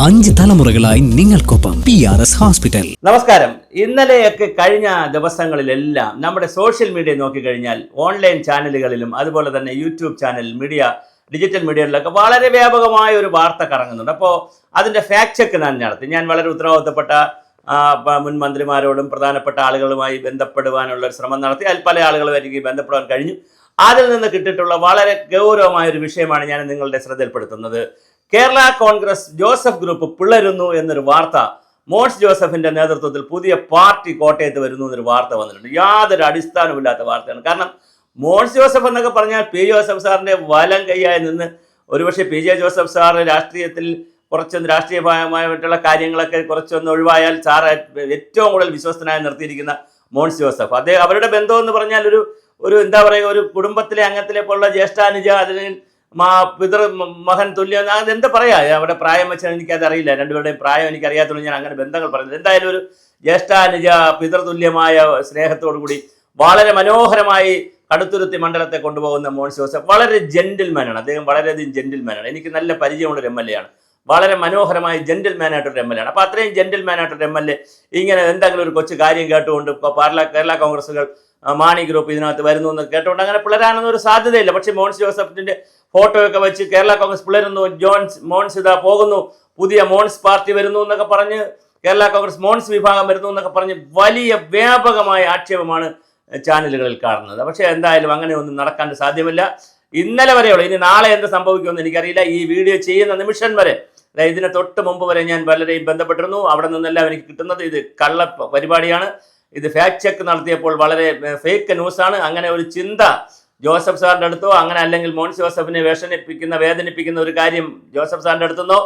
5 തലമുറകളായി നിങ്ങൾക്കൊപ്പം PRS hospital. നമസ്കാരം. ഇന്നലെയൊക്കെ കഴിഞ്ഞ ദിവസങ്ങളിലെല്ലാം നമ്മുടെ സോഷ്യൽ മീഡിയ നോക്കിക്കഴിഞ്ഞാൽ ഓൺലൈൻ ചാനലുകളിലും അതുപോലെ തന്നെ യൂട്യൂബ് ചാനൽ ഡിജിറ്റൽ മീഡിയകളിലൊക്കെ വളരെ വ്യാപകമായ ഒരു വാർത്ത കറങ്ങുന്നുണ്ട്. അപ്പോൾ അതിൻ്റെ ഫാക്ട് ചെക്ക് ഞാൻ നടത്തി. ഞാൻ വളരെ ഉത്തരവാദിത്തപ്പെട്ട മുൻ മന്ത്രിമാരോടും പ്രധാനപ്പെട്ട ആളുകളുമായി ബന്ധപ്പെടുവാനുള്ള ഒരു ശ്രമം നടത്തി. അതിൽ പല ആളുകളും എനിക്ക് ബന്ധപ്പെടാൻ കഴിഞ്ഞു. അതിൽ നിന്ന് കിട്ടിയിട്ടുള്ള വളരെ ഗൗരവമായ ഒരു വിഷയമാണ് ഞാൻ നിങ്ങളുടെ ശ്രദ്ധയിൽപ്പെടുത്തുന്നത്. കേരള കോൺഗ്രസ് ജോസഫ് ഗ്രൂപ്പ് പിളരുന്നു എന്നൊരു വാർത്ത, മോൻസ് ജോസഫിന്റെ നേതൃത്വത്തിൽ പുതിയ പാർട്ടി കോട്ടയത്ത് വരുന്നു എന്നൊരു വാർത്ത വന്നിട്ടുണ്ട്. യാതൊരു അടിസ്ഥാനമില്ലാത്ത വാർത്തയാണ്. കാരണം മോൻസ് ജോസഫ് എന്നൊക്കെ പറഞ്ഞാൽ പി ജോസഫ് സാറിന്റെ വലം കൈയായി നിന്ന് ഒരുപക്ഷെ പി ജെ ജോസഫ് സാർ രാഷ്ട്രീയത്തിൽ കുറച്ചൊന്ന് രാഷ്ട്രീയമായിട്ടുള്ള കാര്യങ്ങളൊക്കെ കുറച്ചൊന്ന് ഒഴിവായാൽ സാർ ഏറ്റവും കൂടുതൽ വിശ്വസ്തനായി നിർത്തിയിരിക്കുന്ന മോൻസ് ജോസഫ്, അദ്ദേഹം അവരുടെ ബന്ധം എന്ന് പറഞ്ഞാൽ ഒരു എന്താ പറയുക, ഒരു കുടുംബത്തിലെ അംഗത്തിലെ പോലുള്ള ജ്യേഷ്ഠാനുജ, അതിന് പിതൃ മകൻ തുല്യം, അതെന്താ പറയാ, അവിടെ പ്രായം വെച്ചാൽ എനിക്കത് അറിയില്ല, രണ്ടുപേരുടെയും പ്രായം എനിക്കറിയാത്തതുകൊണ്ട് ഞാൻ അങ്ങനെ ബന്ധങ്ങൾ പറയുന്നത്. എന്തായാലും ഒരു ജ്യേഷ്ഠാനുജ പിതൃതുല്യമായ സ്നേഹത്തോടു കൂടി വളരെ മനോഹരമായി കടുത്തുരുത്തി മണ്ഡലത്തെ കൊണ്ടുപോകുന്ന മോൻസ് ജോസഫ് വളരെ ജെന്റിൽമാനാണ്. അദ്ദേഹം വളരെയധികം ജെന്റിൽമാനാണ്. എനിക്ക് നല്ല പരിചയമുള്ളൊരു MLA ആണ്. വളരെ മനോഹരമായി ജെന്റിൽമാനായിട്ടൊരു MLA ആണ്. അപ്പോൾ അത്രയും ജെന്റിൽമാനായിട്ടൊരു MLA ഇങ്ങനെ എന്തെങ്കിലും ഒരു കൊച്ചു കാര്യം കേട്ടുകൊണ്ട് ഇപ്പോൾ കേരള കോൺഗ്രസുകൾ മാണി ഗ്രൂപ്പ് ഇതിനകത്ത് വരുന്നു എന്ന് കേട്ടുകൊണ്ട് അങ്ങനെ പിളരാനൊന്നും ഒരു സാധ്യതയില്ല. പക്ഷേ മോൻസ് ജോസഫിന്റെ ഫോട്ടോയൊക്കെ വെച്ച് കേരള കോൺഗ്രസ് പിളരുന്നു, മോൻസ് ഇതാ പോകുന്നു, പുതിയ മോൻസ് പാർട്ടി വരുന്നു എന്നൊക്കെ പറഞ്ഞ്, കേരള കോൺഗ്രസ് മോൻസ് വിഭാഗം വരുന്നു എന്നൊക്കെ പറഞ്ഞ് വലിയ വ്യാപകമായ ആക്ഷേപമാണ് ചാനലുകളിൽ കാണുന്നത്. പക്ഷേ എന്തായാലും അങ്ങനെ ഒന്നും നടക്കാൻ സാധ്യമല്ല. ഇന്നലെ വരെയുള്ളൂ, ഇനി നാളെ എന്ത് സംഭവിക്കുമെന്ന് എനിക്കറിയില്ല. ഈ വീഡിയോ ചെയ്യുന്ന നിമിഷം വരെ, ഇതിന് തൊട്ട് മുമ്പ് വരെ ഞാൻ പലരെയും ബന്ധപ്പെട്ടിരുന്നു. അവിടെ നിന്നെല്ലാം എനിക്ക് കിട്ടുന്നത് ഇത് കള്ള പരിപാടിയാണ്, ഇത് ഫാക്ട് ചെക്ക് നടത്തിയപ്പോൾ വളരെ ഫേക്ക് ന്യൂസാണ്. അങ്ങനെ ഒരു ചിന്ത ജോസഫ് സാറിൻ്റെ അടുത്തോ, അങ്ങനെ അല്ലെങ്കിൽ മോൻസ് ജോസഫിനെ വേദനിപ്പിക്കുന്ന ഒരു കാര്യം ജോസഫ് സാറിൻ്റെ അടുത്തുനിന്നോ,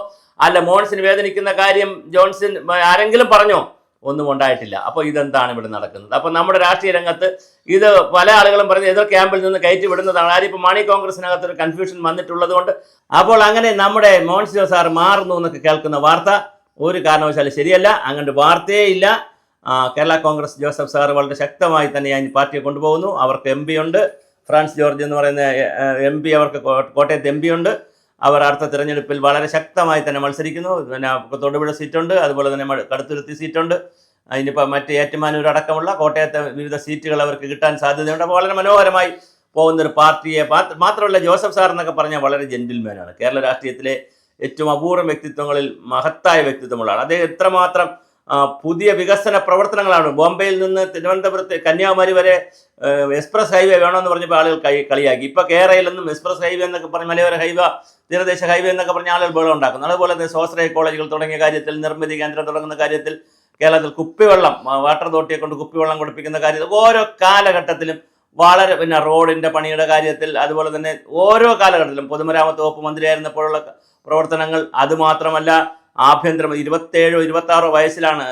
അല്ല മോൻസിന് വേദനിക്കുന്ന കാര്യം ജോൺസൺ ആരെങ്കിലും പറഞ്ഞോ, ഒന്നും ഉണ്ടായിട്ടില്ല. അപ്പോൾ ഇതെന്താണ് ഇവിടെ നടക്കുന്നത്? അപ്പോൾ നമ്മുടെ രാഷ്ട്രീയ രംഗത്ത് ഇത് പല ആളുകളും പറഞ്ഞ് എതിർ ക്യാമ്പിൽ നിന്ന് കയറ്റി വിടുന്നതാണ്. ആരും ഇപ്പോൾ മാണി കോൺഗ്രസിനകത്ത് ഒരു കൺഫ്യൂഷൻ വന്നിട്ടുള്ളത് കൊണ്ട്, അപ്പോൾ അങ്ങനെ നമ്മുടെ മോൻസ് ജോസഫ് സാർ മാറുന്നു എന്നൊക്കെ കേൾക്കുന്ന വാർത്ത ഒരു കാരണവശാലും ശരിയല്ല. അങ്ങോട്ട് വാർത്തയേ ഇല്ല. കേരള കോൺഗ്രസ് ജോസഫ് സാർ വളരെ ശക്തമായി തന്നെ ഈ പാർട്ടിയെ കൊണ്ടുപോകുന്നു. അവർക്ക് MP ഉണ്ട്, ഫ്രാൻസ് ജോർജ് എന്ന് പറയുന്ന MP, അവർക്ക് കോട്ടയത്ത് MP ഉണ്ട്. അവർ അടുത്ത തിരഞ്ഞെടുപ്പിൽ വളരെ ശക്തമായി തന്നെ മത്സരിക്കുന്നു. പിന്നെ തൊടുപുഴ സീറ്റുണ്ട്, അതുപോലെ തന്നെ കടുത്തുരുത്തി സീറ്റുണ്ട്, ഇനിയിപ്പോൾ മറ്റ് ഏറ്റുമാനൂർ അടക്കമുള്ള കോട്ടയത്തെ വിവിധ സീറ്റുകൾ അവർക്ക് കിട്ടാൻ സാധ്യതയുണ്ട്. അപ്പോൾ വളരെ മനോഹരമായി പോകുന്നൊരു പാർട്ടിയെ മാത്രമല്ല, ജോസഫ് സാർ എന്നൊക്കെ പറഞ്ഞാൽ വളരെ ജെന്റിൽമാനാണ്. കേരള രാഷ്ട്രീയത്തിലെ ഏറ്റവും അപൂർവ വ്യക്തിത്വങ്ങളിൽ മഹത്തായ വ്യക്തിത്വങ്ങളാണ് അദ്ദേഹം. എത്രമാത്രം പുതിയ വികസന പ്രവർത്തനങ്ങളാണ്. ബോംബെയിൽ നിന്ന് തിരുവനന്തപുരത്ത് കന്യാകുമാരി വരെ എക്സ്പ്രസ് ഹൈവേ വേണമെന്ന് പറഞ്ഞപ്പോൾ ആളുകൾ കളിയാക്കി. ഇപ്പോൾ കേരളയിൽ നിന്നും എക്സ്പ്രസ് ഹൈവേ എന്നൊക്കെ പറഞ്ഞ് മലയോര ഹൈവേ, തീരദേശ ഹൈവേ എന്നൊക്കെ പറഞ്ഞ് ആളുകൾ ബഹളം ഉണ്ടാക്കുന്നു. അതുപോലെ തന്നെ സ്വാശ്രയ കോളേജുകൾ തുടങ്ങിയ കാര്യത്തിൽ, നിർമ്മിതി കേന്ദ്രം തുടങ്ങുന്ന കാര്യത്തിൽ, കേരളത്തിൽ കുപ്പിവെള്ളം, വാട്ടർ അതോറിറ്റിയെ കൊണ്ട് കുപ്പിവെള്ളം കൊടുപ്പിക്കുന്ന കാര്യത്തിൽ ഓരോ കാലഘട്ടത്തിലും വളരെ, പിന്നെ റോഡിൻ്റെ പണിയുടെ കാര്യത്തിൽ, അതുപോലെ തന്നെ ഓരോ കാലഘട്ടത്തിലും പൊതുമരാമത്ത് വകുപ്പ് മന്ത്രിയായിരുന്നപ്പോഴുള്ള പ്രവർത്തനങ്ങൾ, അതുമാത്രമല്ല ആഭ്യന്തരമന്ത്രി 27-26 വയസ്സിലാണ്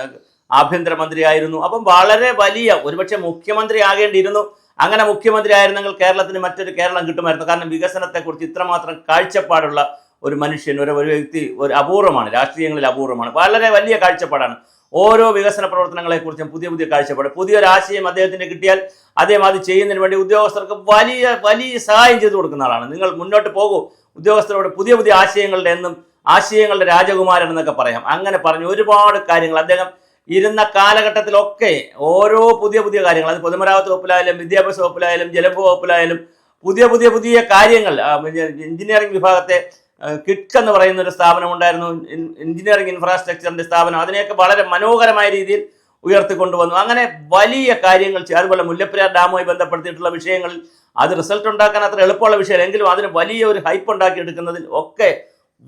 ആഭ്യന്തരമന്ത്രിയായിരുന്നു. അപ്പം വളരെ വലിയ, ഒരുപക്ഷെ മുഖ്യമന്ത്രി ആകേണ്ടിയിരുന്നു. അങ്ങനെ മുഖ്യമന്ത്രി ആയിരുന്നെങ്കിൽ കേരളത്തിന് മറ്റൊരു കേരളം കിട്ടുമായിരുന്നു. കാരണം വികസനത്തെക്കുറിച്ച് ഇത്രമാത്രം കാഴ്ചപ്പാടുള്ള ഒരു മനുഷ്യൻ, ഒരു വ്യക്തി ഒരു അപൂർവമാണ്, രാഷ്ട്രീയങ്ങളിൽ അപൂർവമാണ്. വളരെ വലിയ കാഴ്ചപ്പാടാണ്. ഓരോ വികസന പ്രവർത്തനങ്ങളെക്കുറിച്ചും പുതിയ കാഴ്ചപ്പാട്, പുതിയൊരു ആശയം അദ്ദേഹത്തിന് കിട്ടിയാൽ അദ്ദേഹം അത് ചെയ്യുന്നതിന് വേണ്ടി ഉദ്യോഗസ്ഥർക്ക് വലിയ സഹായം ചെയ്തു കൊടുക്കുന്ന ആളാണ്. നിങ്ങൾ മുന്നോട്ട് പോകൂ, ഉദ്യോഗസ്ഥരോട് പുതിയ ആശയങ്ങളുടെ രാജകുമാരൻ എന്നൊക്കെ പറയാം. അങ്ങനെ പറഞ്ഞു ഒരുപാട് കാര്യങ്ങൾ അദ്ദേഹം ഇരുന്ന കാലഘട്ടത്തിലൊക്കെ ഓരോ പുതിയ കാര്യങ്ങൾ, അത് പൊതുമരാമത്ത് വകുപ്പിലായാലും വിദ്യാഭ്യാസ വകുപ്പിലായാലും ജലഭൂ വകുപ്പിലായാലും പുതിയ കാര്യങ്ങൾ, എഞ്ചിനീയറിംഗ് വിഭാഗത്തെ കിറ്റ്സ് എന്ന് പറയുന്ന ഒരു സ്ഥാപനം ഉണ്ടായിരുന്നു, എഞ്ചിനീയറിംഗ് ഇൻഫ്രാസ്ട്രക്ചറിന്റെ സ്ഥാപനം, അതിനെയൊക്കെ വളരെ മനോഹരമായ രീതിയിൽ ഉയർത്തിക്കൊണ്ടുവന്നു. അങ്ങനെ വലിയ കാര്യങ്ങൾ. അതുപോലെ മുല്ലപ്പെരിയാർ ഡാമുമായി ബന്ധപ്പെടുത്തിയിട്ടുള്ള വിഷയങ്ങളിൽ അത് റിസൾട്ട് ഉണ്ടാക്കാൻ അത്ര എളുപ്പമുള്ള വിഷയം, എങ്കിലും അതിന് വലിയ ഒരു ഹൈപ്പ് ഉണ്ടാക്കിയെടുക്കുന്നതിൽ ഒക്കെ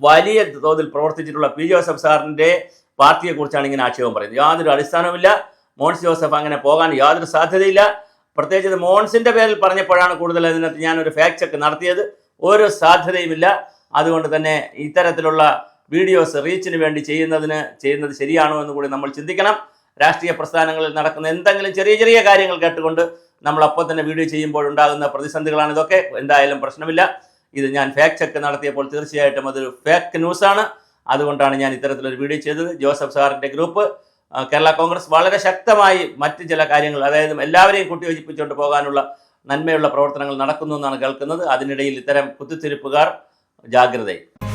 വലിയ തോതിൽ പ്രവർത്തിച്ചിട്ടുള്ള പി ജോസഫ് സാറിന്റെ പാർട്ടിയെക്കുറിച്ചാണ് ഇങ്ങനെ ആക്ഷേപം പറയുന്നത്. യാതൊരു അടിസ്ഥാനവുമില്ല. മോൻസ് ജോസഫ് അങ്ങനെ പോകാൻ യാതൊരു സാധ്യതയില്ല. പ്രത്യേകിച്ച് മോൻസിന്റെ പേരിൽ പറഞ്ഞപ്പോഴാണ് കൂടുതൽ അതിനകത്ത് ഞാനൊരു ഫാക്ട് ചെക്ക് നടത്തിയത്. ഒരു സാധ്യതയുമില്ല. അതുകൊണ്ട് തന്നെ ഇത്തരത്തിലുള്ള വീഡിയോസ് റീച്ചിന് വേണ്ടി ചെയ്യുന്നത് ശരിയാണോ എന്ന് കൂടി നമ്മൾ ചിന്തിക്കണം. രാഷ്ട്രീയ പ്രസ്ഥാനങ്ങളിൽ നടക്കുന്ന എന്തെങ്കിലും ചെറിയ കാര്യങ്ങൾ കേട്ടുകൊണ്ട് നമ്മൾ അപ്പോൾ തന്നെ വീഡിയോ ചെയ്യുമ്പോൾ ഉണ്ടാകുന്ന പ്രതിസന്ധികളാണ് ഇതൊക്കെ. എന്തായാലും പ്രശ്നമില്ല. ഇത് ഞാൻ ഫാക്ട് ചെക്ക് നടത്തിയപ്പോൾ തീർച്ചയായിട്ടും അതൊരു ഫേക്ക് ന്യൂസാണ്. അതുകൊണ്ടാണ് ഞാൻ ഇത്തരത്തിലൊരു വീഡിയോ ചെയ്തത്. ജോസഫ് സാറിൻ്റെ ഗ്രൂപ്പ്, കേരള കോൺഗ്രസ് വളരെ ശക്തമായി മറ്റ് ചില കാര്യങ്ങൾ, അതായത് എല്ലാവരെയും കൂട്ടിയോജിപ്പിച്ചുകൊണ്ട് പോകാനുള്ള നന്മയുള്ള പ്രവർത്തനങ്ങൾ നടക്കുന്നു എന്നാണ് കേൾക്കുന്നത്. അതിനിടയിൽ ഇത്തരം കുത്തിത്തിരിപ്പുകാർ ജാഗ്രതയും.